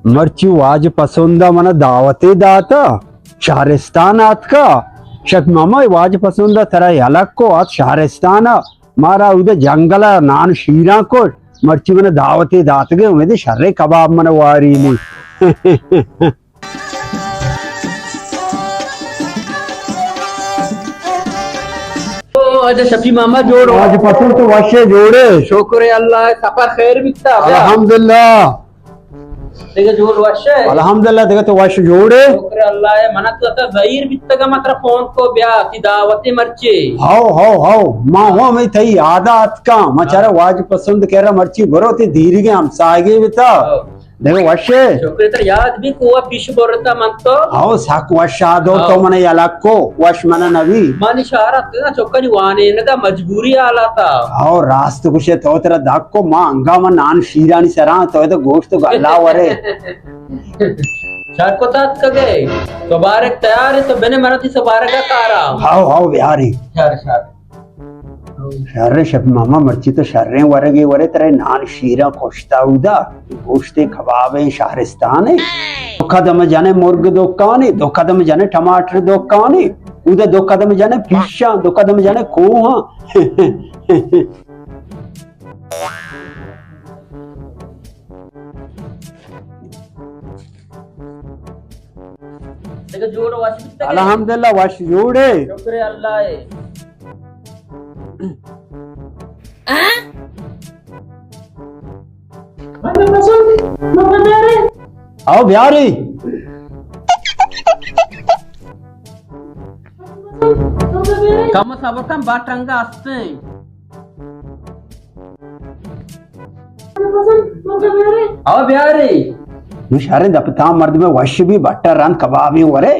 मर्ची was पसंदा मन दावते दाता शहरिस्तान आत का शक मामा वाज पसंदा तरा अलग को आत शहरिस्तान मारा उधर जंगल नान शीरा को मर्ची मन दावते दात के उम्मीद शर्रे कबाब मन वारी नी अच्छा शफी मामा जोड़ो वाज पसंद तो वशे जोड़े शुक्र अल्लाह सफर खैर बिकता अल्हम्दुलिल्लाह देखो जोड़ वश अल्हम्दुलिल्लाह देखो तो वश जोड़े शुक्र अल्लाह है मन तो ज़हीर बिकता का मात्र फोन को ब्या की दावत मर्चे हाउ मां हो मैं थई आदत का मचारा वाज पसंद कह रहा मर्ची भरो ते धीरे के हम सागे बिता देखो वशे शुक्र तर याद भी कोवा फिश बोरता मन तो हाउ साक वश आदो तो मने अलग को वश मन नवी मन इशारा ना चौकनी वाने नगा मजबूरी आला था हाउ रास्त कुछ तो तेरा दाग को मां अंगा में नान शीरानी सरा तो गोश्त गल्ला वरे शायद को तात कगे मुबारक तैयार है तो बने मरती सबारक का तारा हाउ बिहारी शार शर्रे शब मामा मर्ची तो शर्रे वरगे वरे तेरे नान शीरा कोश्ता उदा गोश्ते कबाबे शहरिस्तान है धोखा दम जाने मुर्ग दुकाने धोखा दम जाने टमाटर दुकाने उधर धोखा दम जाने फिशा धोखा दम जाने कोहा देखो जोड़ वश बिकता अल्हम्दुलिल्लाह वश जोड़े शुक्र अल्लाह है आओ बिहारी कम सबर कम बाटंगा आस्ते आओ बिहारी शर्रे दपता मर्द में वश भी बटर रन कबाबी वरे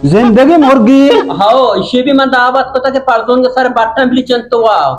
जिंदगी मुर्गी हाओ इसे भी मन दावत को तक पड़दों के सर बाटन भी चंतो आओ